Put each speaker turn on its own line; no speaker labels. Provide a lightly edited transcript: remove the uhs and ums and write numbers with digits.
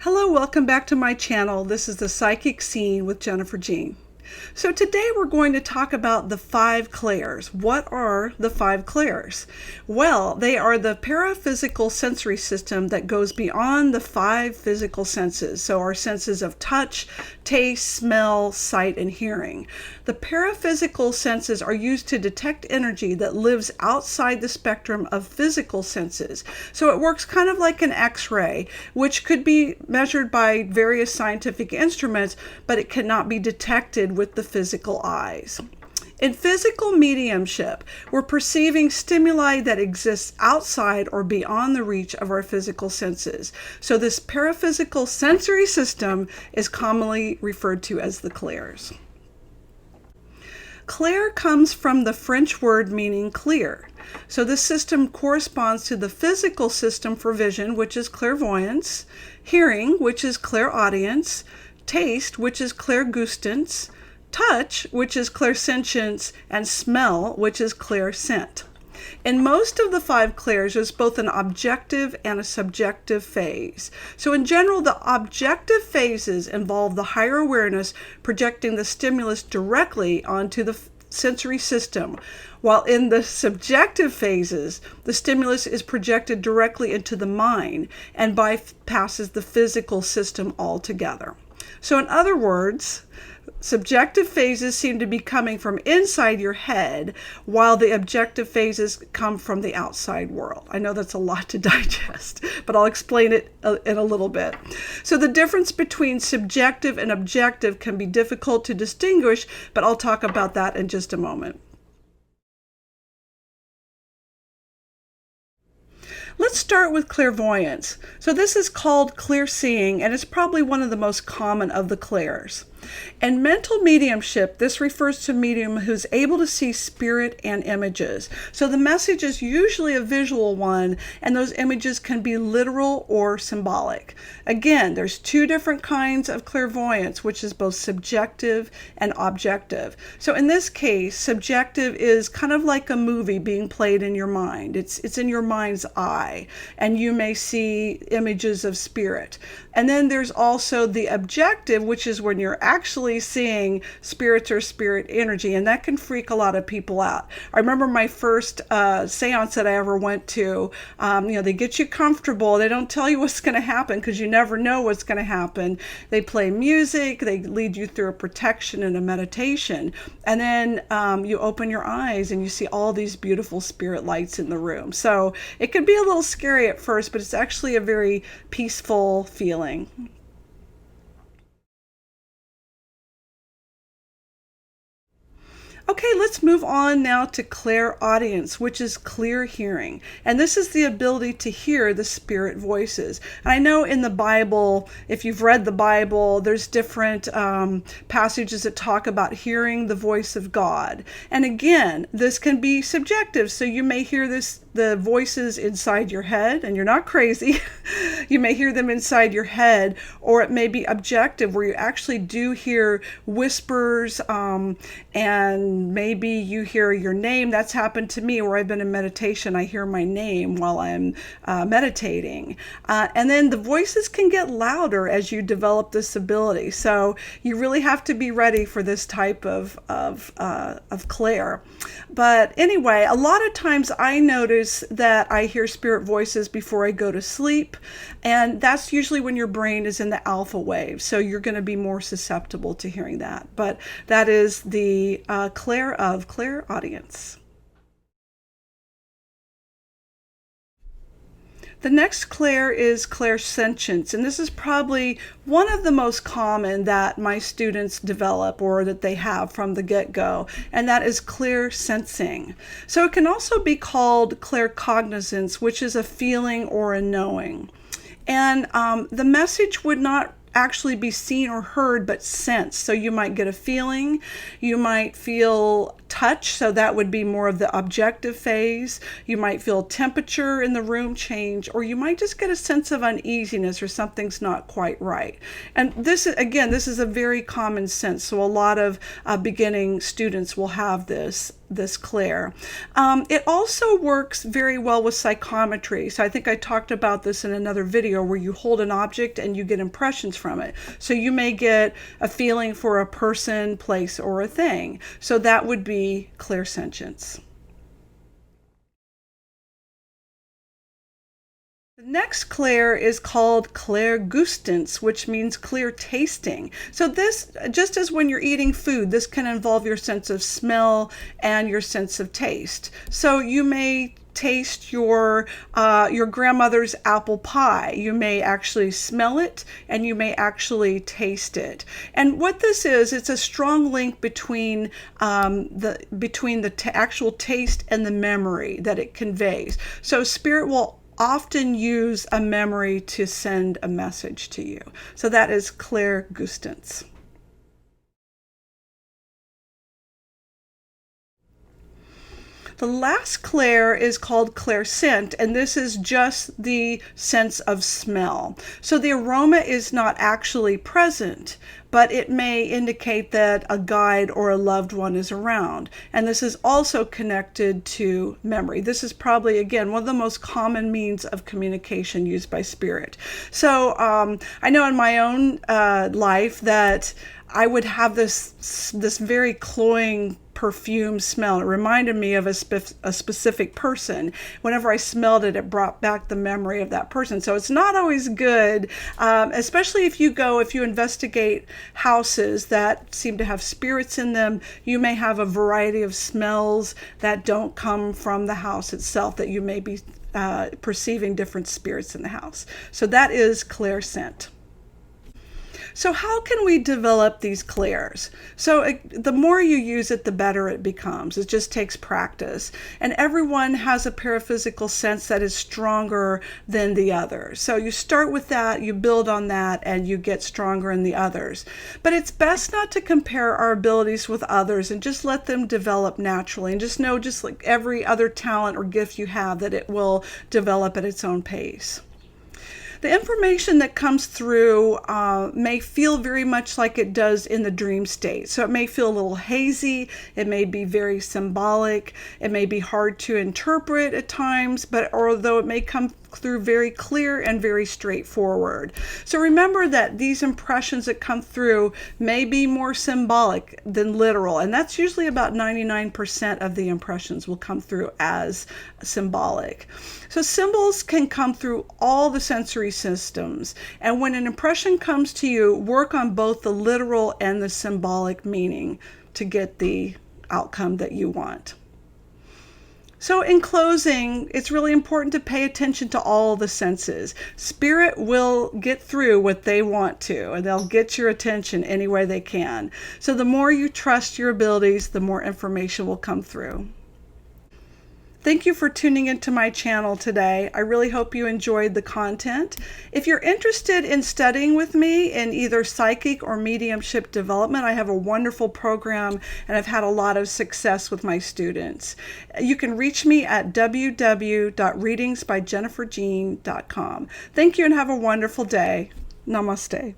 Hello, welcome back to my channel. This is the Psychic Scene with Jennifer Jean. So today we're going to talk about the 5 Clairs. What are the 5 Clairs? Well, they are the Paraphysical Sensory System that goes beyond the 5 physical senses. So our senses of touch, taste, smell, sight, and hearing. The paraphysical senses are used to detect energy that lives outside the spectrum of physical senses. So it works kind of like an X-ray, which could be measured by various scientific instruments, but it cannot be detected with the physical eyes. In physical mediumship, we're perceiving stimuli that exists outside or beyond the reach of our physical senses. So this paraphysical sensory system is commonly referred to as the Clairs. Clair comes from the French word meaning clear. So this system corresponds to the physical system for vision, which is clairvoyance, hearing, which is clairaudience, taste, which is clairgustance, touch, which is clairsentience, and smell, which is Clairscent. In most of the 5 Clairs, there's both an objective and a subjective phase. So in general, the objective phases involve the higher awareness projecting the stimulus directly onto the sensory system, while in the subjective phases, the stimulus is projected directly into the mind and bypasses the physical system altogether. So in other words, subjective phases seem to be coming from inside your head, while the objective phases come from the outside world. I know that's a lot to digest, but I'll explain it in a little bit. So the difference between subjective and objective can be difficult to distinguish, but I'll talk about that in just a moment. Let's start with clairvoyance. So this is called clear seeing, and it's probably one of the most common of the Clairs. In mental mediumship, this refers to a medium who's able to see spirit and images. So the message is usually a visual one, and those images can be literal or symbolic. Again, there's 2 different kinds of clairvoyance, which is both subjective and objective. So in this case, subjective is kind of like a movie being played in your mind. It's in your mind's eye, and you may see images of spirit. And then there's also the objective, which is when you're actually seeing spirits or spirit energy, and that can freak a lot of people out. I remember my first seance that I ever went to. They get you comfortable. They don't tell you what's going to happen because you never know what's going to happen. They play music. They lead you through a protection and a meditation, and then you open your eyes and you see all these beautiful spirit lights in the room. So it can be a little scary at first, but it's actually a very peaceful feeling. Okay, let's move on now to clairaudience, which is clear hearing. And this is the ability to hear the spirit voices. And I know in the Bible, if you've read the Bible, there's different passages that talk about hearing the voice of God. And again, this can be subjective. So you may hear the voices inside your head, and you're not crazy. You may hear them inside your head, or it may be objective, where you actually do hear whispers, and maybe you hear your name. That's happened to me where I've been in meditation. I hear my name while I'm meditating. And then the voices can get louder as you develop this ability. So you really have to be ready for this type of Clair. But anyway, a lot of times I notice that I hear spirit voices before I go to sleep, and that's usually when your brain is in the alpha wave, so you're going to be more susceptible to hearing that. But that is the Clair of clairaudience. The next Clair is Clairsentience, and this is probably one of the most common that my students develop or that they have from the get-go, and that is clear sensing. So it can also be called claircognizance, which is a feeling or a knowing. And the message would not actually be seen or heard, but sensed. So you might get a feeling, you might feel touch, so that would be more of the objective phase. You might feel temperature in the room change, or you might just get a sense of uneasiness or something's not quite right. And this is, again, this is a very common sense. So a lot of beginning students will have this this Clair. It also works very well with psychometry. So I think I talked about this in another video where you hold an object and you get impressions from it. So you may get a feeling for a person, place, or a thing. So that would be Clairsentience. The next Clair is called Clairgustance, which means clear tasting. So this, just as when you're eating food, this can involve your sense of smell and your sense of taste. So you may taste your grandmother's apple pie. You may actually smell it and you may actually taste it. And what this is, it's a strong link between the actual taste and the memory that it conveys. So spirit will often use a memory to send a message to you. So that is Clairgustance. The last Clair is called Clairscent, and this is just the sense of smell. So the aroma is not actually present, but it may indicate that a guide or a loved one is around. And this is also connected to memory. This is probably, again, one of the most common means of communication used by spirit. So I know in my own life that I would have this very cloying perfume smell. It reminded me of a specific person. Whenever I smelled it, it brought back the memory of that person. So it's not always good, especially if you investigate houses that seem to have spirits in them. You may have a variety of smells that don't come from the house itself, that you may be perceiving different spirits in the house. So that is Clairscent. So how can we develop these Clairs? So the more you use it, the better it becomes. It just takes practice. And everyone has a paraphysical sense that is stronger than the others. So you start with that, you build on that, and you get stronger in the others. But it's best not to compare our abilities with others and just let them develop naturally. And just know, just like every other talent or gift you have, that it will develop at its own pace. The information that comes through may feel very much like it does in the dream state. So it may feel a little hazy, it may be very symbolic, it may be hard to interpret at times, but although it may come through very clear and very straightforward. So remember that these impressions that come through may be more symbolic than literal, and that's usually about 99% of the impressions will come through as symbolic. So symbols can come through all the sensory systems, and when an impression comes to you, work on both the literal and the symbolic meaning to get the outcome that you want. So in closing, it's really important to pay attention to all the senses. Spirit will get through what they want to, and they'll get your attention any way they can. So the more you trust your abilities, the more information will come through. Thank you for tuning into my channel today. I really hope you enjoyed the content. If you're interested in studying with me in either psychic or mediumship development, I have a wonderful program and I've had a lot of success with my students. You can reach me at www.readingsbyjenniferjean.com. Thank you and have a wonderful day. Namaste.